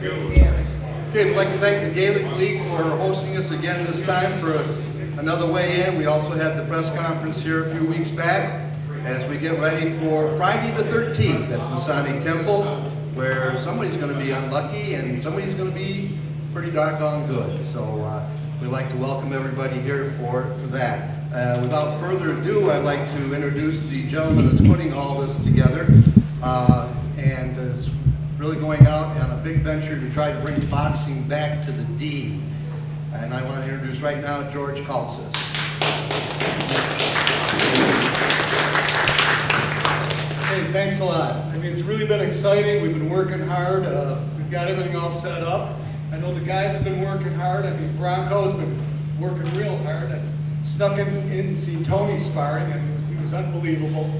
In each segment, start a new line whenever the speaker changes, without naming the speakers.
Okay, we'd like to thank the Gaelic League for hosting us again this time for another weigh-in. We also had the press conference here a few weeks back as we get ready for Friday the 13th at the Masonic Temple, where somebody's going to be unlucky and somebody's going to be pretty doggone good. So we'd like to welcome everybody here for that. Without further ado, I'd like to introduce the gentleman that's putting all this together and is really going out on a big venture to try to bring boxing back to the D. And I want to introduce right now George Kaltzis.
Hey, thanks a lot. I mean, it's really been exciting. We've been working hard. We've got everything all set up. I know the guys have been working hard. I mean, Bronco's been working real hard. I snuck in and see Tony sparring, and he was unbelievable.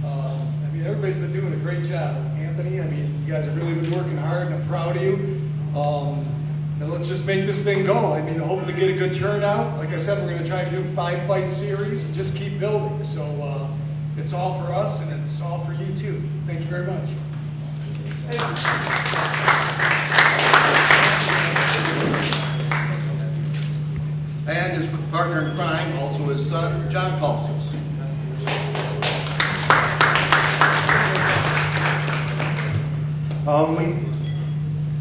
I mean, everybody's been doing a great job. Anthony, I mean, you guys have really been working hard, and I'm proud of you. Now let's just make this thing go. I mean, hoping to get a good turnout. Like I said, we're going to try to do a 5-fight series and just keep building. So it's all for us, and it's all for you too. Thank you very much.
And his partner in crime, also his son, John Kaltzis.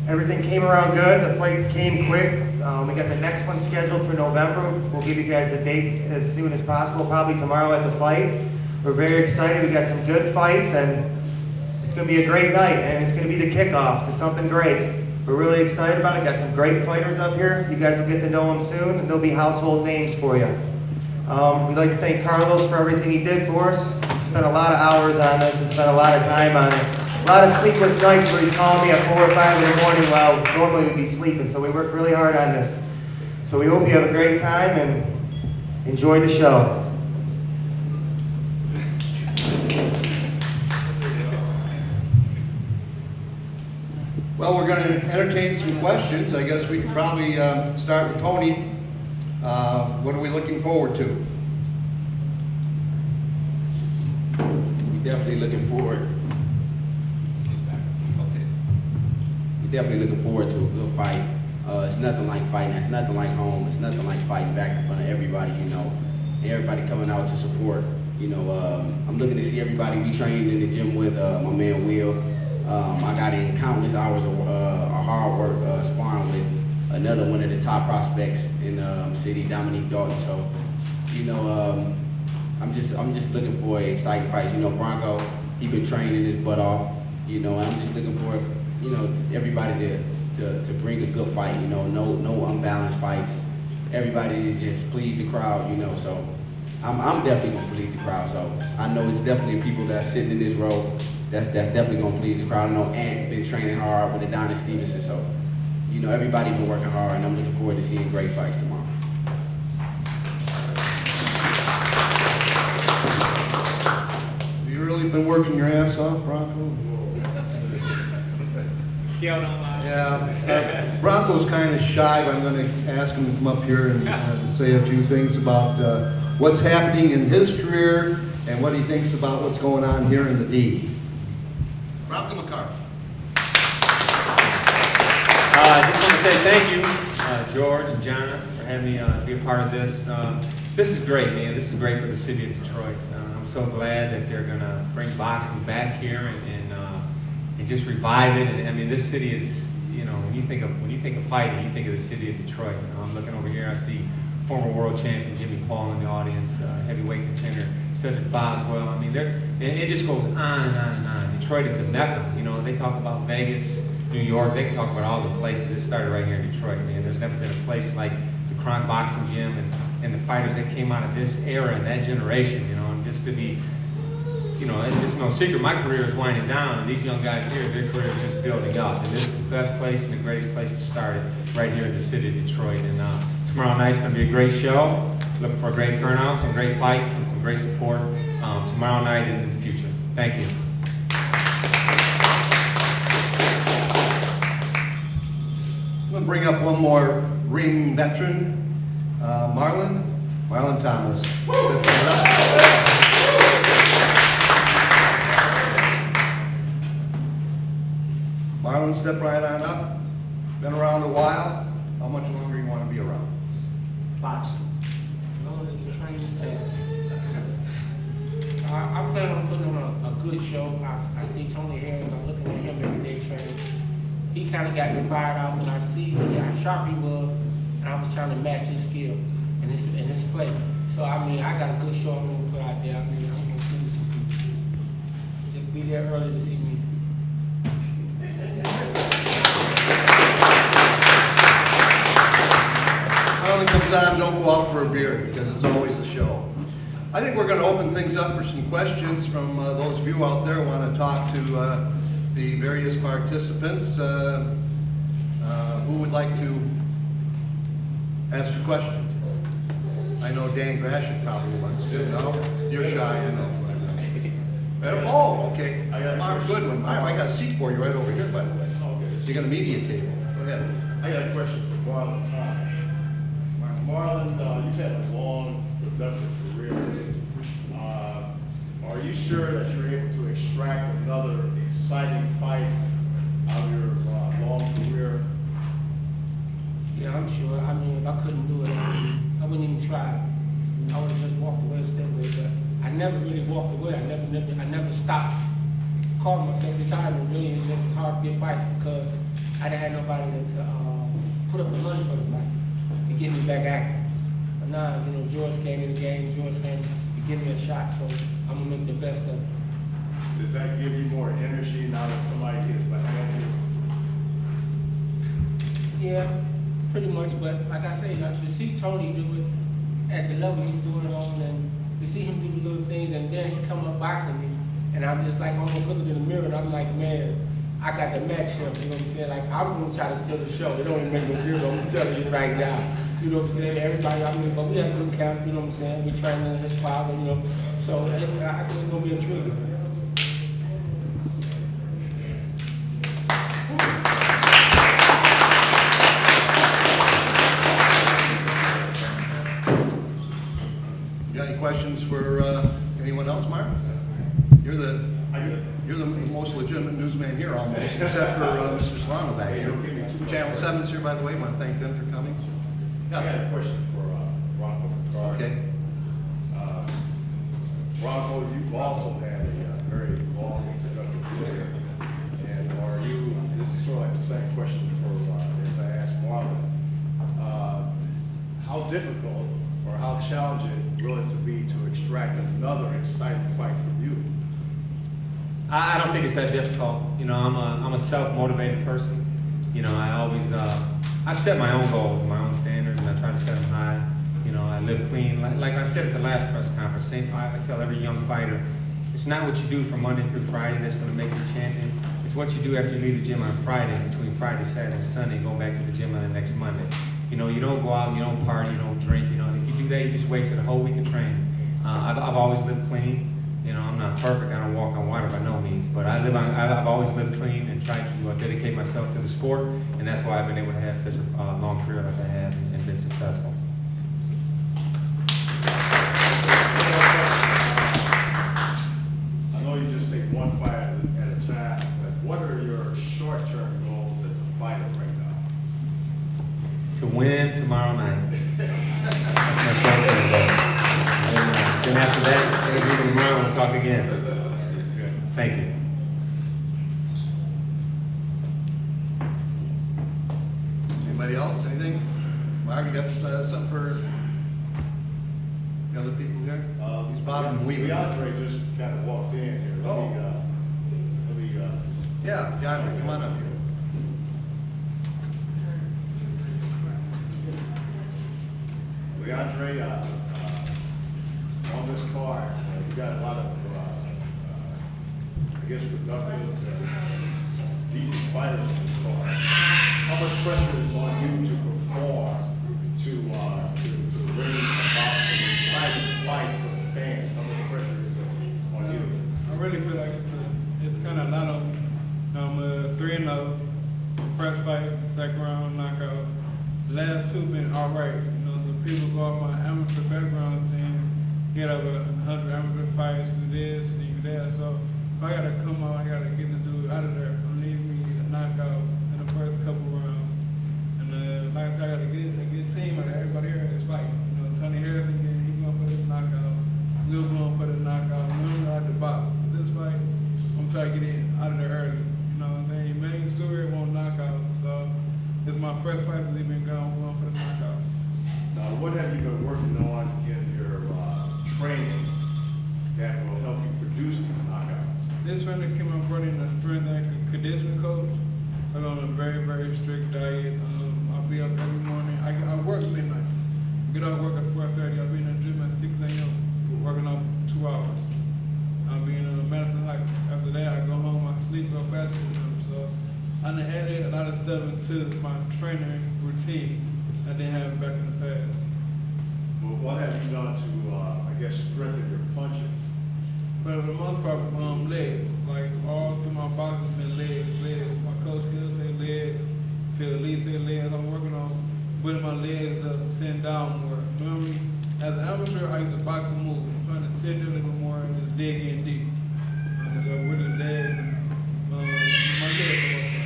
Everything came around good. The fight came quick. We got the next one scheduled for November. We'll give you guys the date as soon as possible, probably tomorrow at the fight. We're very excited. We got some good fights, and it's going to be a great night, and it's going to be the kickoff to something great. We're really excited about it. Got some great fighters up here. You guys will get to know them soon, and they'll be household names for you. We'd like to thank Carlos for everything he did for us. He spent a lot of hours on this and spent a lot of time on it. A lot of sleepless nights where he's calling me at 4 or 5 in the morning while normally we'd be sleeping. So we worked really hard on this. So we hope you have a great time and enjoy the show.
Well, we're going to entertain some questions. I guess we could probably start with Tony. What are we looking forward to?
We're definitely looking forward. We're definitely looking forward to a good fight. It's nothing like fighting. It's nothing like home. It's nothing like fighting back in front of everybody, you know. Everybody coming out to support. You know, I'm looking to see everybody we trained in the gym with. My man Will. I got in countless hours of hard work sparring with another one of the top prospects in the city, Dominique Dalton. So, you know, I'm just looking for exciting fights. You know, Bronco, he been training his butt off. You know, and I'm just looking for, you know, everybody to bring a good fight. You know, no unbalanced fights. Everybody is just please the crowd. You know, so I'm definitely gonna please the crowd. So I know it's definitely people that are sitting in this row. That's definitely gonna please the crowd. I know Ant been training hard with Adonis Stevenson, so you know everybody been working hard, and I'm looking forward to seeing great fights tomorrow.
Have you really been working your ass off, Bronco? Yeah, Bronco's kind of shy, but I'm going to ask him to come up here and say a few things about what's happening in his career and what he thinks about what's going on here in the D. Bronco McCarthy.
I just want to say thank you, George and John, for having me be a part of this. This is great, man. This is great for the city of Detroit. I'm so glad that they're going to bring boxing back here and just revive it. And I mean, this city is, you know, when you think of fighting, you think of the city of Detroit. You know, I'm looking over here, I see former world champion Jimmy Paul in the audience, heavyweight contender Cedric Boswell. I mean, it just goes on and on and on. Detroit is the mecca. You know, they talk about Vegas, New York. They can talk about all the places. It started right here in Detroit, man. There's never been a place like the Kronk Boxing Gym and the fighters that came out of this era and that generation. You know, and just to be, you know, it's no secret. My career is winding down, and these young guys here, their career is just building up. And this is the best place and the greatest place to start it, right here in the city of Detroit. And tomorrow night's going to be a great show. Looking for a great turnout, some great fights, and some great support tomorrow night and in the future. Thank you.
I'm going to bring up one more ring veteran, Marlon Thomas. Marlon, step right on up. Been around a while. How much longer you want to be around?
Boxing. Longer than the training take. I plan on putting on a good show. I see Tony Harris. I'm looking at him every day training. He kind of got me fired out when I see how sharp he was, and I was trying to match his skill and his play. So I mean, I got a good show I'm gonna put out there. I mean, I'm gonna do some people. Just be there early to see me.
When it comes on, don't go out for a beer because it's always a show. I think we're going to open things up for some questions from those of you out there who want to talk to the various participants. Who would like to ask a question? I know Dan Grasham probably wants to. No? You're shy, I know. Oh, okay. Mark Goodwin. I got a seat for you right over here, by the way. So you got a media table. Go ahead.
I got a question for Marlon Thomas. Marlon, you've had a long, productive career. Are you sure that you're able to extract another exciting fight out of your long career?
Yeah, I'm sure. I mean, if I couldn't do it, I wouldn't even try. I would have just walked away and stayed away. But I never really walked away. I never stopped. Called myself retired. Really, it's just hard to get fights because I didn't have nobody to put up the money for the fight to get me back active. But now, you know, George came in the game. George came to give me a shot, so I'm gonna make the best of it.
Does that give you more energy now that somebody gets behind you?
Yeah, pretty much. But like I say, to see Tony do it at the level he's doing it on, and to see him do the little things, and then he come up boxing me, and I'm just like almost looking in the mirror, and I'm like, man, I got the match him. You know what I'm saying? Like I'm gonna try to steal the show. It don't even make no difference. I'm telling you right now. You know what I'm saying? Everybody, I mean, but we have a good camp. You know what I'm saying? We training his father. You know, so I think it's gonna be a trigger.
You got any questions for anyone else, Mark? You're the most legitimate newsman here almost, except for Mr. Solano back here. Channel 7's here, by the way. I want to thank them for coming.
I got a question for Bronco Picard.
Okay.
Bronco, you've also had a very long and productive career. And this is sort of like the same question for, as I asked Marlon, how difficult or how challenging will it to be to extract another exciting fight from you?
I don't think it's that difficult. You know, I'm a self-motivated person. You know, I always I set my own goals, my own standards, and I try to set them high. You know, I live clean. Like I said at the last press conference, I tell every young fighter, it's not what you do from Monday through Friday that's going to make you a champion. It's what you do after you leave the gym on Friday, between Friday, Saturday, and Sunday, and go back to the gym on the next Monday. You know, you don't go out, you don't party, you don't drink. You know, if you do that, you just wasted a whole week of training. I've always lived clean. You know, I'm not perfect. I don't walk on water by no means, but I've always lived clean and tried to dedicate myself to the sport, and that's why I've been able to have such a long career like I have and been successful.
I know you just take one fight at a time, but what are your short-term goals as a fighter right now?
To win tomorrow night. That's my short-term goal. Then after that, maybe tomorrow we'll talk again. Thank you.
Anybody else? Anything? Mark, you got something for the other people here? He's bobbing and weaving.
Leandre just kind of walked in here.
Yeah, Leandre, come on up here.
Leandre, on this card, you got a lot of, I guess, productive, decent fighters on this card. How much pressure is on you to perform, to bring about an exciting fight for the fans? How much pressure is on you?
I really feel like it's kind of a lot of 3-0, first fight, second round knockout. The last two been all right. You know, so people go off my amateur background saying get over 100 amateur fights, do this, do that. So if I gotta come out, I gotta get the dude out of there. I'm leaving me a knockout in the first couple rounds. try to get it out of there early. You know what I'm saying? Your main story won't knock out. So it's my first fight that been going for the knockout.
Now, what have you been working on in your training that will help you produce these knockouts?
This training came out running a strength and conditioning coach. I'm on a very, very strict diet. I'll be up every morning. I work midnight. Get out of work at 4:30. I'll be in the gym at 6 a.m. working out 2 hours. I'll be in Madison Heights. After that, I go home, I sleep, go basketball gym. So I done added a lot of stuff into my training routine I didn't have back in the past.
Well, what have you done to, I guess, strengthen your punches?
But for the most part, legs. Like all through my boxing, been legs. My coach still say legs. Phil Lee say legs. I'm working on putting my legs up, sitting down more. Normally, as an amateur, I use a boxing move. I'm trying to sit there a little more and just dig in deep. I'm gonna go with the legs and my legs for the most part.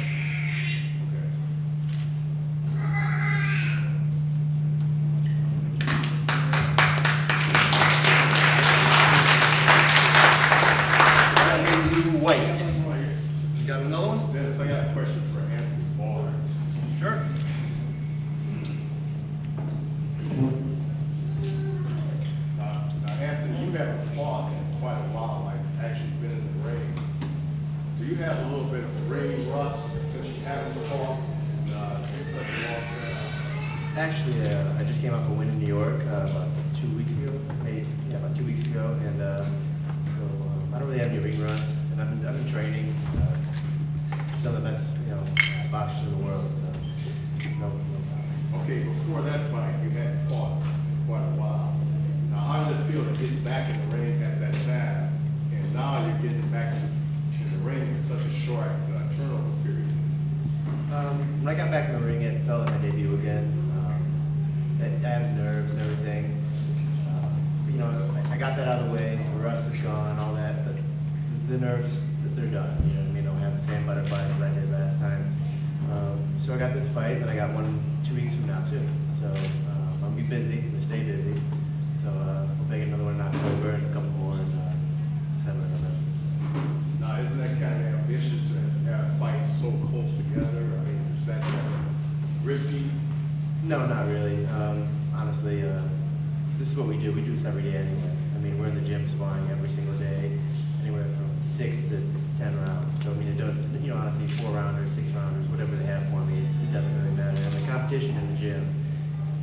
White. You got another one?
Dennis, I got a question for Anthony Barnes.
Sure.
Now, Anthony, you haven't fought in quite a while, like actually been in the ring. Do you have a little bit of ring rust since you haven't fought in such a long time?
Actually, I just came off a win in New York about 2 weeks ago. About 2 weeks ago, and so I don't really have any ring rust. And I've been training some of the best, boxers in the world. So, no problem.
Okay, before that fight, you hadn't fought in quite a while. Now, how did it feel to get back in the ring at that time, and now you're getting back in the ring in such a short turnover period?
When I got back in the ring, it felt like my debut again. I had nerves and everything. I got that out of the way. The rust is gone, all that. But the nerves, they're done. You know what I mean? I don't have the same butterflies as I did last time. So I got this fight, and I got one 2 weeks from now too. So I'm gonna be busy. I'm gonna stay busy. So hopefully I get another one in October and a couple more in December.
Now, isn't that kind of ambitious to have fights so close together? I mean, is that kind of risky?
No, not really. Honestly, this is what we do. We do this every day anyway. I mean, we're in the gym sparring every single day, anywhere from 6 to 10 rounds. So I mean, it doesn't, honestly, 4-rounders, 6-rounders, whatever they have for me, it doesn't really matter. And the competition in the gym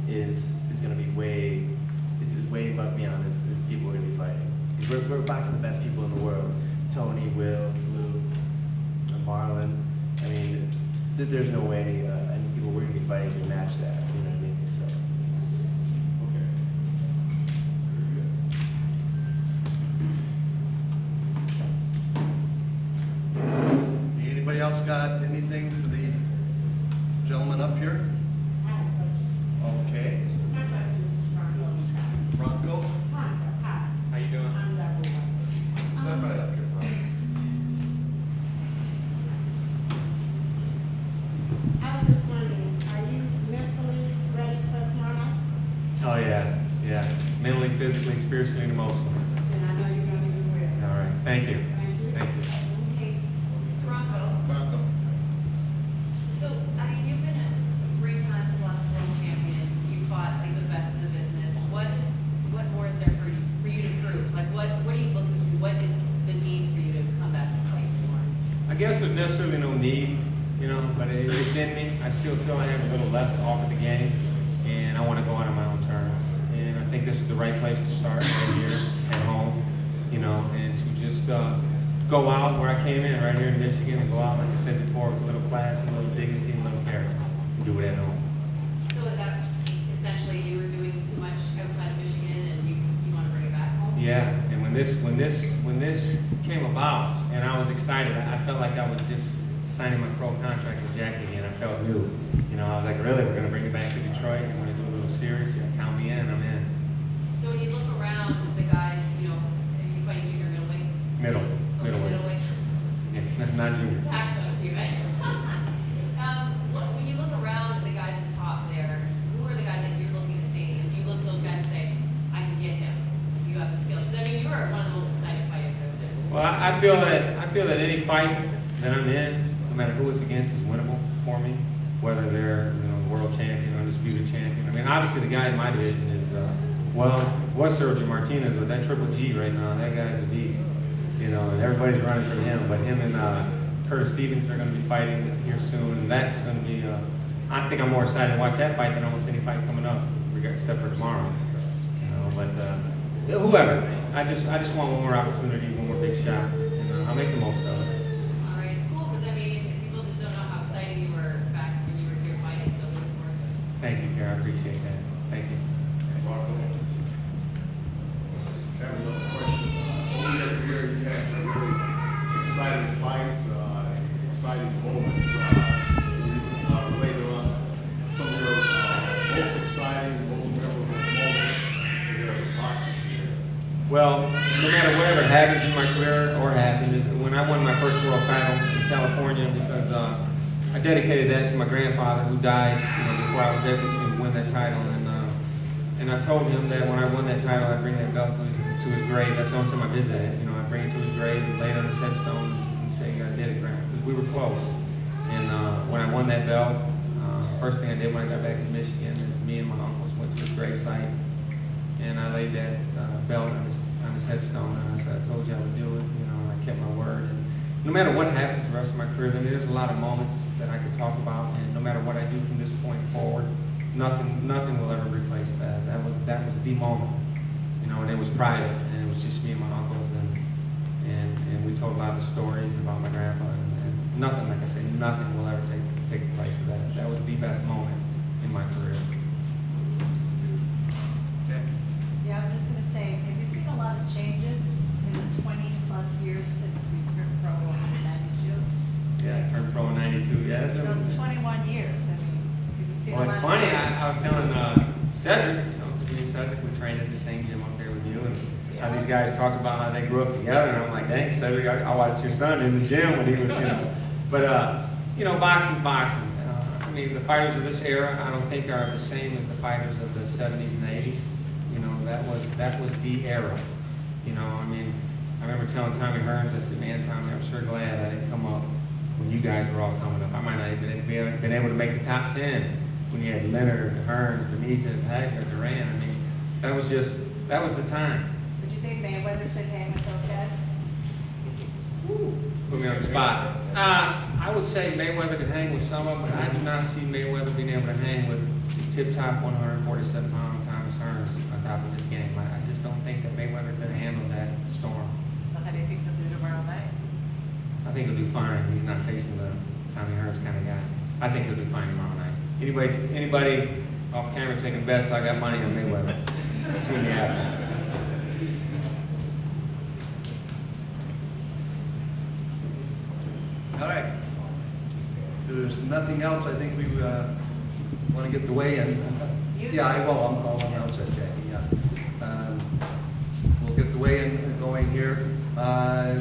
is going to be way above beyond as people are going to be fighting. We're boxing the best people in the world: Tony, Will, Lou, Marlon. I mean, there's no way any people we're going to be fighting can match that. You know what I mean? So.
Anybody else got anything for the gentleman up here? Okay. Bronco?
How you doing?
Step right up here, Bronco.
I was just wondering, are you mentally ready for tomorrow night?
Oh yeah. Mentally, physically, spiritually, and emotionally.
And I know you're going to do well.
All right. Thank you.
Thank you.
Hey, Bronco.
Bronco.
So, I mean, you've been a three-time plus world champion. You fought like the best in the business. What more is there for you to prove? Like, what are you looking to? What is the need for you to come back and fight more?
I guess there's necessarily no need, but it's in me. I still feel I have a little left to offer the game, and I want to go on my own terms. And I think this is the right place to start, right here at home, and to just go out where I came in, right here in Michigan, and go out, like I said before, with a little class, a little dignity, and a little character, and do it at home.
So is that essentially you were doing too much outside of Michigan and you want to bring it back home?
Yeah, and when this came about, and I was excited, I felt like I was just signing my pro contract with Jackie again. I felt new. I was like, really, we're going to bring it back to Detroit, and we're going to do a little series. Count me in, I'm in.
So when you look around the guys, are you fighting junior middleweight? Middleweight.
Yeah, not junior.
Back up you, right? When you look around the guys at the top there, who are the guys that you're looking to see? And do you look at those guys and say, I can get him if you have the skills? Because I mean, you are one of the most exciting fighters out there.
Well, I feel that feel that any fight that I'm in, no matter who it's against, is winnable for me. Whether they're world champion, undisputed champion. I mean, obviously the guy in my division is was Sergio Martinez, but that Triple G right now, that guy's a beast. And everybody's running for him. But him and Curtis Stevenson are going to be fighting here soon, and that's going to be. I think I'm more excited to watch that fight than almost any fight coming up, except for tomorrow. But whoever, I just want one more opportunity, one more big shot, and I'll make the most of it.
All right, it's cool because I mean, people just don't know how excited you were back when you were here fighting, so we look forward to it.
Thank you, Kara. I appreciate that. Thank you.
I have another question. Over your career, you had some really exciting fights, exciting moments. Can you relate to us some of your most exciting, most memorable moments in your boxing career?
Well, no matter whatever happens in my career or happened, when I won my first world title in California, because I dedicated that to my grandfather who died before I was able to win that title, and I told him that when I won that title, I'd bring that belt to his grave. That's the only time I visited. I'd bring it to his grave and lay it on his headstone and say, I did it, Grandpa, because we were close. And when I won that belt, first thing I did when I got back to Michigan is me and my uncles went to his gravesite, and I laid that belt on his headstone, and I said, I told you I would do it. And I kept my word. And no matter what happens the rest of my career, there's a lot of moments that I could talk about, and no matter what I do from this point forward, nothing will ever replace that. That was the moment, and it was private, and it was just me and my uncles, and we told a lot of stories about my grandpa, and nothing, like I say, nothing will ever take the place of that. That was the best moment in my career.
Yeah, I was just gonna say, have you seen a lot of changes in the 20-plus years since we turned pro in '92?
Yeah, I turned pro in '92. Yeah, it's been.
So it's 21 years. I mean, have you seen a
Well,
lot
it's
of
funny.
changes?
I was telling Cedric, me and Cedric, we trained at the same gym up there with you, and how these guys talked about how they grew up together, and I'm like, dang, Cedric, I watched your son in the gym when he was, But boxing. I mean, the fighters of this era, I don't think are the same as the fighters of the '70s and '80s. That was the era. I mean, I remember telling Tommy Hearns, I said, man, Tommy, I'm sure glad I didn't come up when you guys were all coming up. I might not even been able to make the top 10 when you had Leonard, Hearns, Benitez, Hagler, Duran. I mean, that was the time.
Would you think Mayweather should hang with those guys?
Put me on the spot. I would say Mayweather could hang with some of them, but I do not see Mayweather being able to hang with the tip-top 147-pound Thomas Hearns on top of his game. I just don't think that Mayweather could handle that storm.
So how do you think he'll do tomorrow night?
I think he'll do fine. He's not facing the Tommy Hearns kind of guy. I think he'll do fine tomorrow night. Anybody off camera taking bets, I got money on Mayweather. Let's see what happens.
All right. If there's nothing else, I think we want to get the weigh-in. Yeah, I will. I'll announce that, Jackie. Yeah. We'll get the weigh-in going here.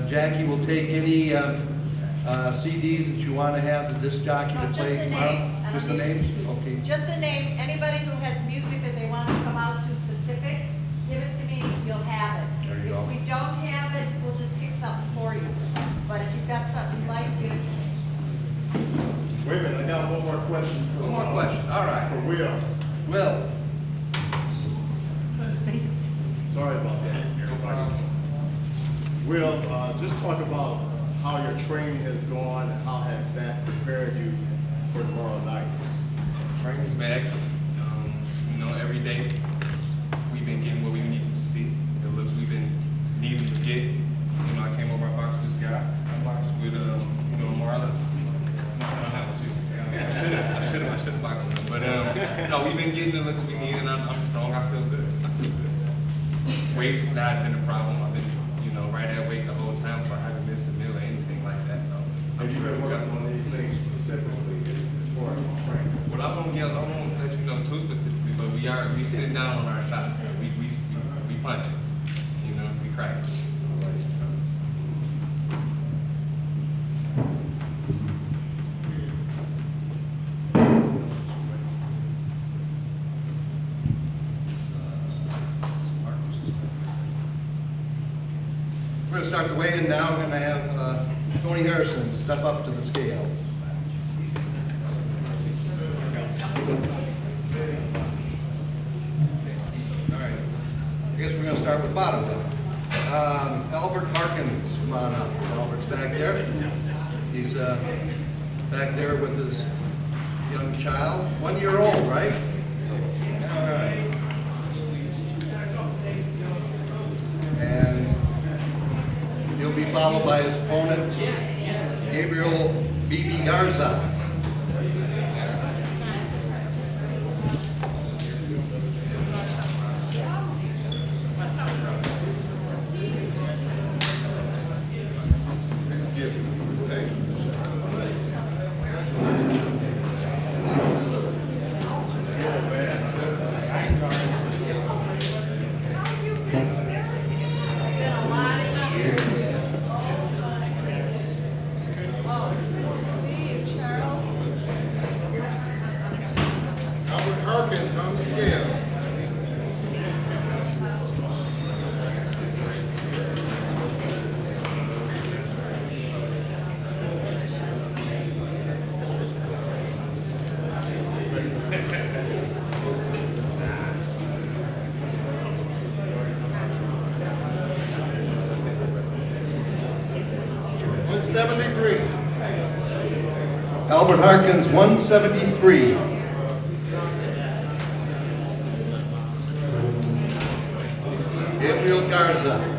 Jackie will take any CDs that you want to have the disc jockey to play tomorrow. Just the names. Okay.
Just the name. Anybody who has music that they want to come out to specific, give it to me. You'll have it.
There you go.
If we don't have it, we'll just pick something for you. But if you've got something you like, give it to me.
Wait a minute, I got one more question.
One more question. All right.
For Will.
Will.
Sorry about that, everybody. Will, just talk about how your training has gone and how has that prepared you for tomorrow night.
Training's been excellent. Every day we've been getting what we needed to see, the looks we've been needing to get. I came over, I boxed with this guy. I boxed with, Marlon. I should have boxed with him. But no, we've been getting the looks we need, and I'm strong. I feel good. Weight's not been a problem. I've been, right at weight the whole time, so I haven't missed a meal or anything like that. So
Have you been working on anything specifically as far as training?
Well, I won't let you know too specifically, but we sit down on our shots. We punch it. We crack it.
We're going to start the weigh-in now. We're going to have Tony Harrison, step up to the scale. All right, I guess we're gonna start with bottom then. Albert Harkins, come on up. Albert's back there. He's back there with his young child, 1 year old, right? All right. And he'll be followed by his opponent, Gabriel B.B. Garza. Albert Harkins, 173. Gabriel Garza.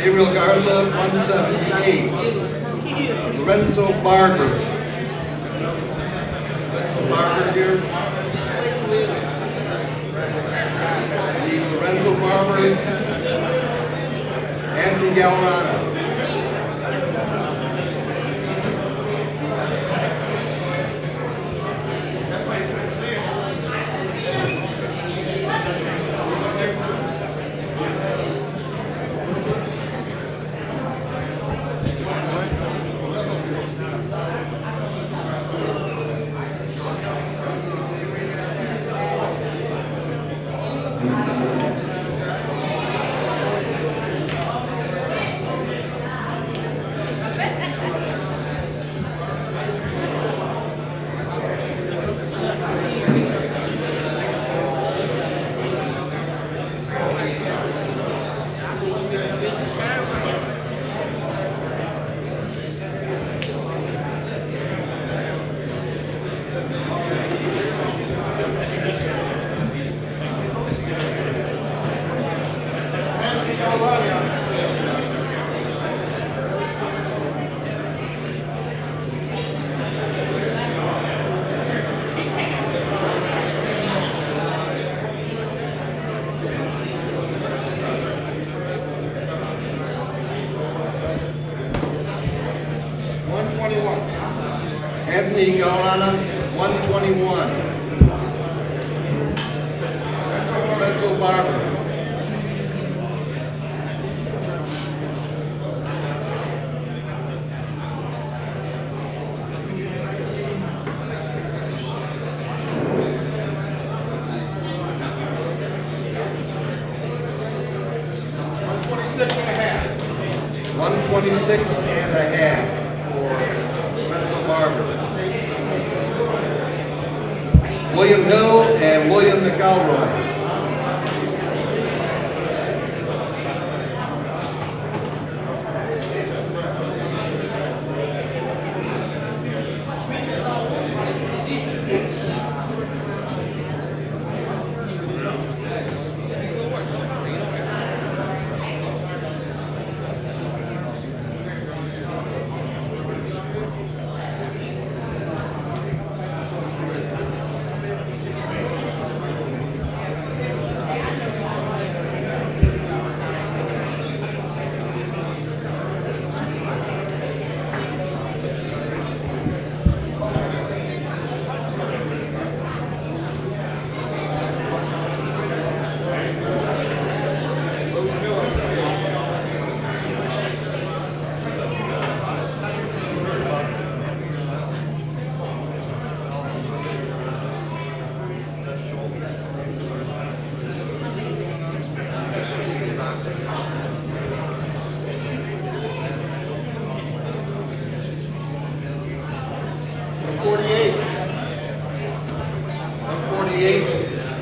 Gabriel Garza, 178. Lorenzo Barber. Lorenzo Barber here. Need Lorenzo Barber. Anthony Gallerano. Anthony Gallerano, 121. Lorenzo Barber. $126 and a half for Lorenzo Barber. William Hill and William McElroy.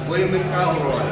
William McElroy.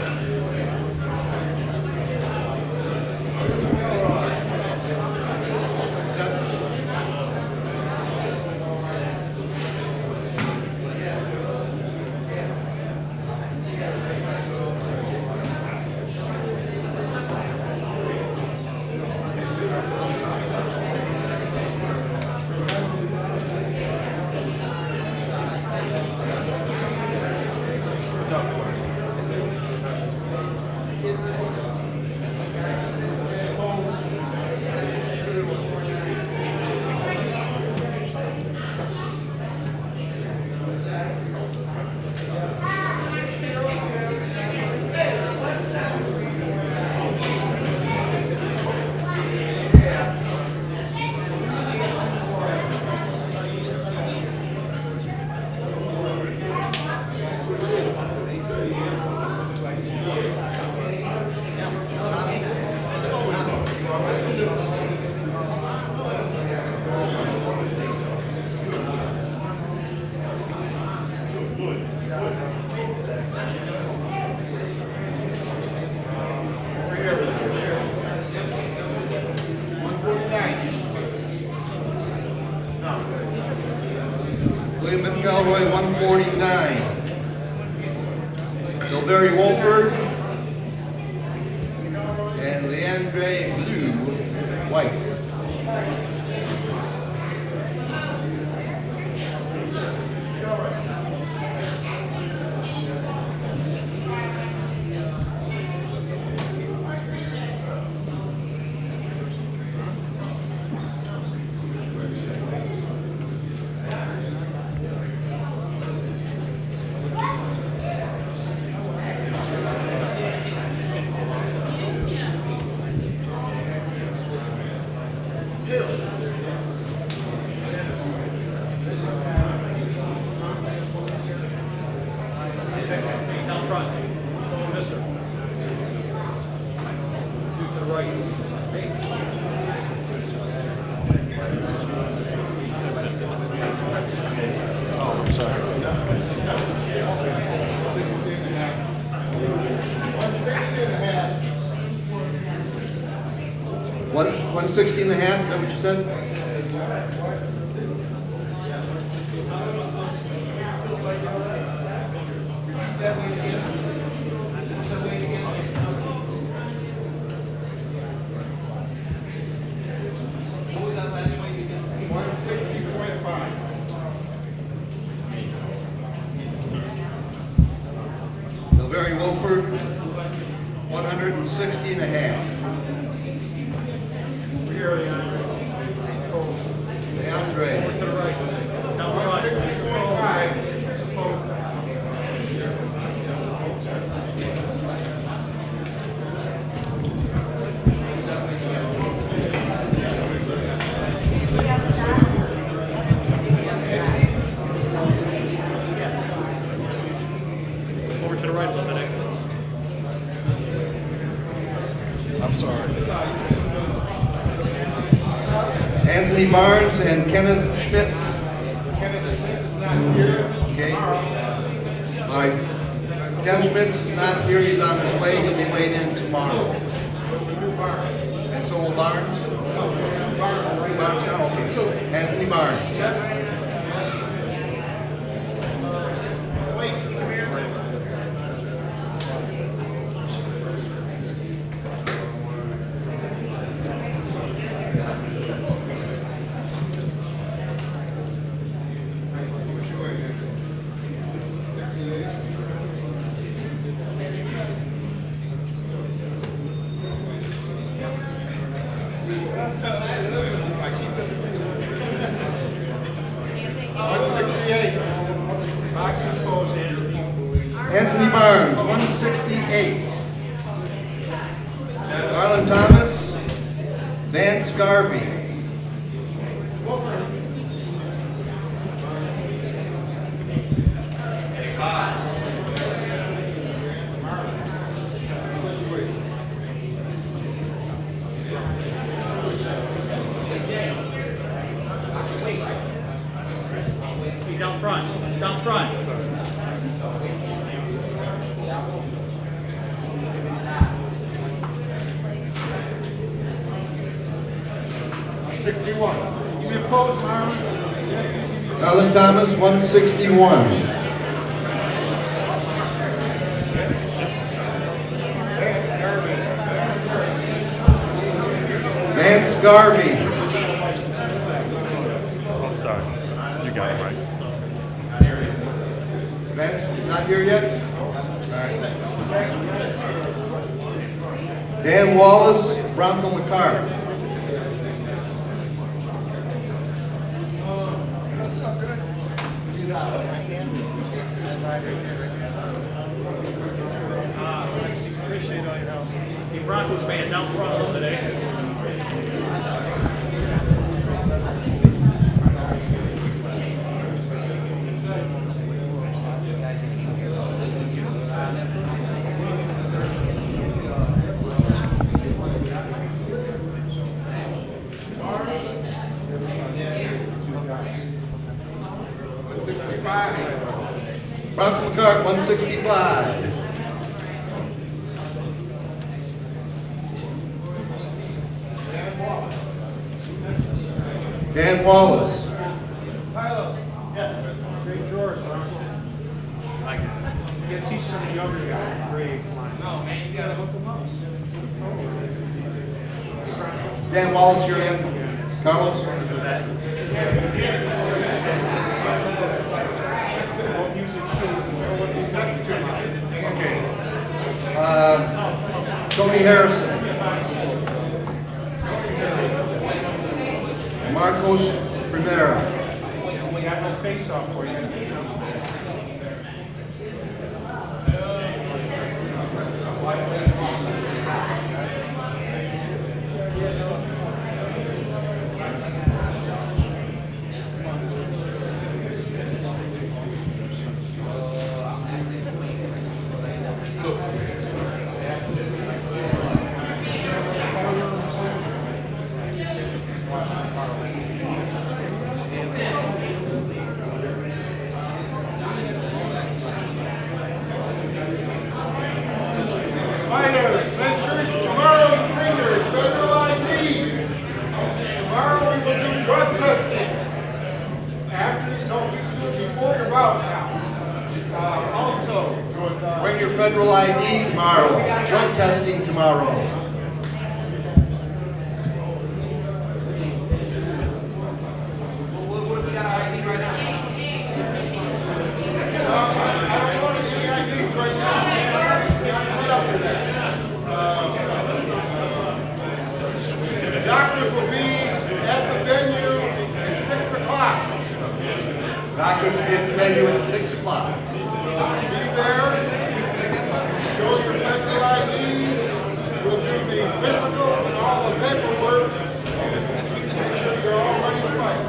William McElroy, 149. Barry Wolford and Leandre Blue, White.
Down front. Mister. To the right.
Oh, I'm sorry.
160 and a half, is that what you said?
What was that last weight again? 160.5.
Milbury Wilford, 160 and a half. DeAndre.
To the right. Down front.
160.5.
Over to the right a little bit.
I'm sorry.
Anthony Barnes and Kenneth Schmitz.
Kenneth Schmitz is not here.
Okay. All right. Ken Schmitz is not here. He's on his way. He'll be weighed in tomorrow. And so will Barnes? Barnes, oh, okay. Anthony Barnes. Anthony Barnes, 168. Marlon Thomas, Vance Garvey.
Down front. Down front.
61.
Give me a pose, Marlon.
Marlon Thomas, 161. Vance Garvey.
I'm sorry. You got it right.
Vance, not here yet? All right, thanks. Dan Wallace, Bronco McCart.
Appreciate all your help. Hey, Broncos fan, down front today.
Bronco McCart, 165. Dan Wallace.
Carlos. Yeah. Great George, Bronco. Like it. You gotta teach some of the younger guys. Great. Come on. No, man, you gotta hook them up.
Dan Wallace here again. Carlos? Okay. Tony Harrison. Marcos Primera.
We got no face-off for you.
Fighters, make sure tomorrow you bring your federal ID. Tomorrow we will do drug testing. No, we can do it before your bout now. Also,
Bring your federal ID tomorrow. Drug testing tomorrow.
doctors will be at the venue at 6 o'clock.
Doctors will be at the venue at 6 o'clock.
Be there, show your federal IDs, we'll do the physicals and all the paperwork. Make sure you're all ready to fight.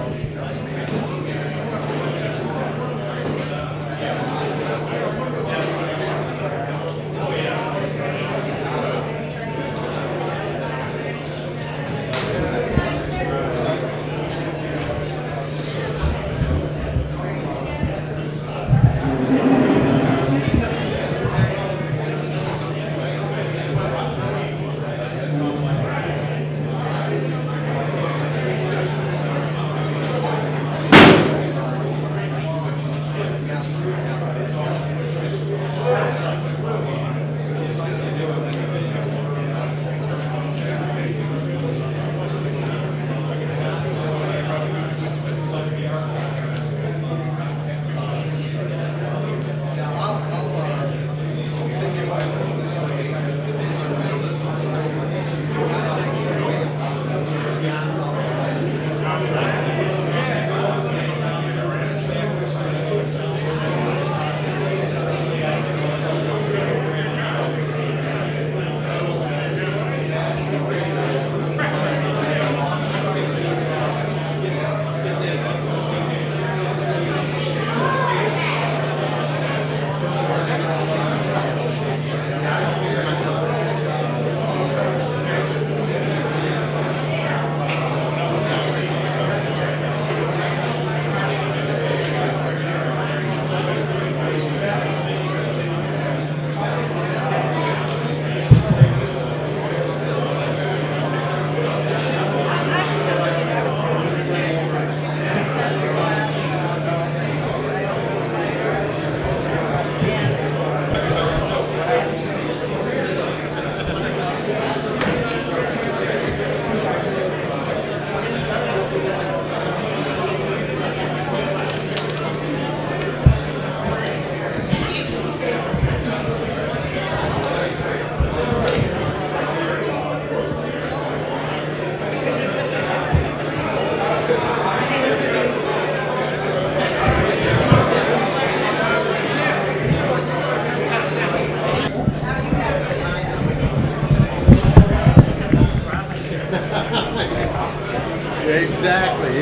Exactly.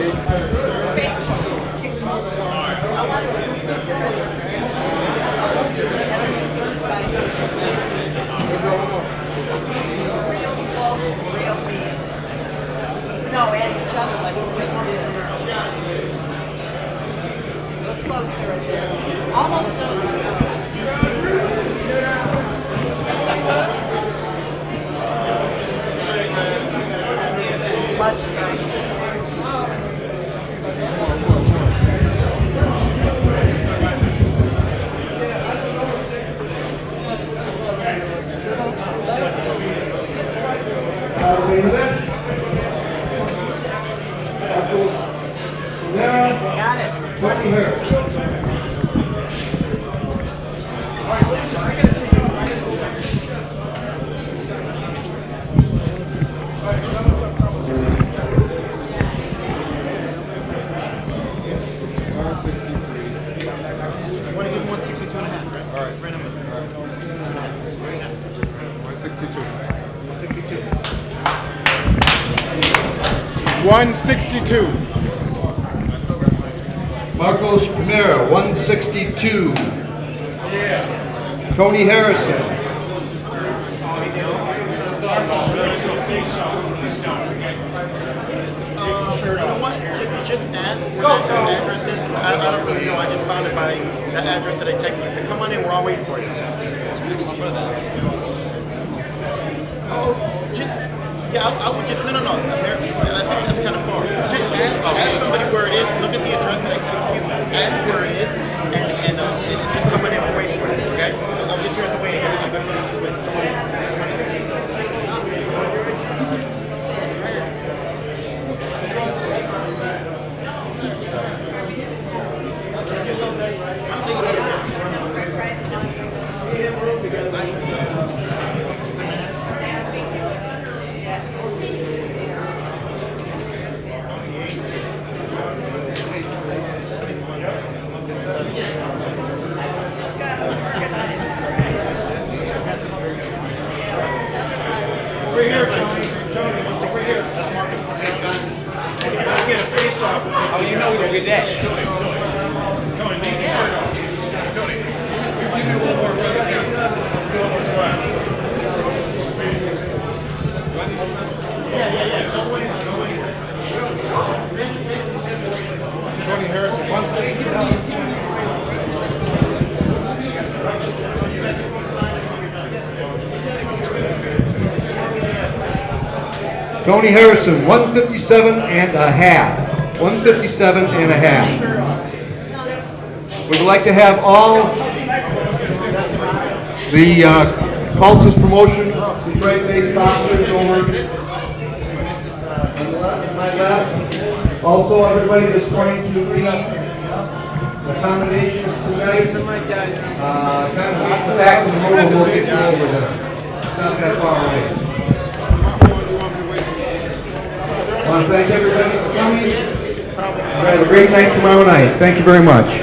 No, and each other like you just did. Look closer a bit. Almost nose to nose. Much nicer.
Okay with that?
162.
Marcos Primera, 162. Tony Harrison.
You know what? Should we just ask where that address is? 'Cause I don't really know. I just found it by the address that they texted me. Come on in. We're all waiting for you. Oh, yeah. I would just no. I think that's kind of far. Just ask somebody where it is. Look at the address at X16. Ask where it is, and just come on in. We're waiting for you. Okay? I'm just here at the waiting area. I gotta look at the waiting. Come on in.
Over here, Tony. Over here. That's Marcus. Let's get a face off.
Oh, you know we're gonna get that.
Tony, make your shirt off. Tony, give me a little more brother. Yeah.
Tony Harrison, 162.
Tony Harrison, 157 and a half. 157 and a half. We would like to have all the Cultus Promotion Detroit-based boxers over on my left. Also, everybody that's going to the accommodations tonight, kind of at the back of the room, we'll get you over there. It's not that far away. I want to thank everybody for coming. Have a great night tomorrow night. Thank you very much.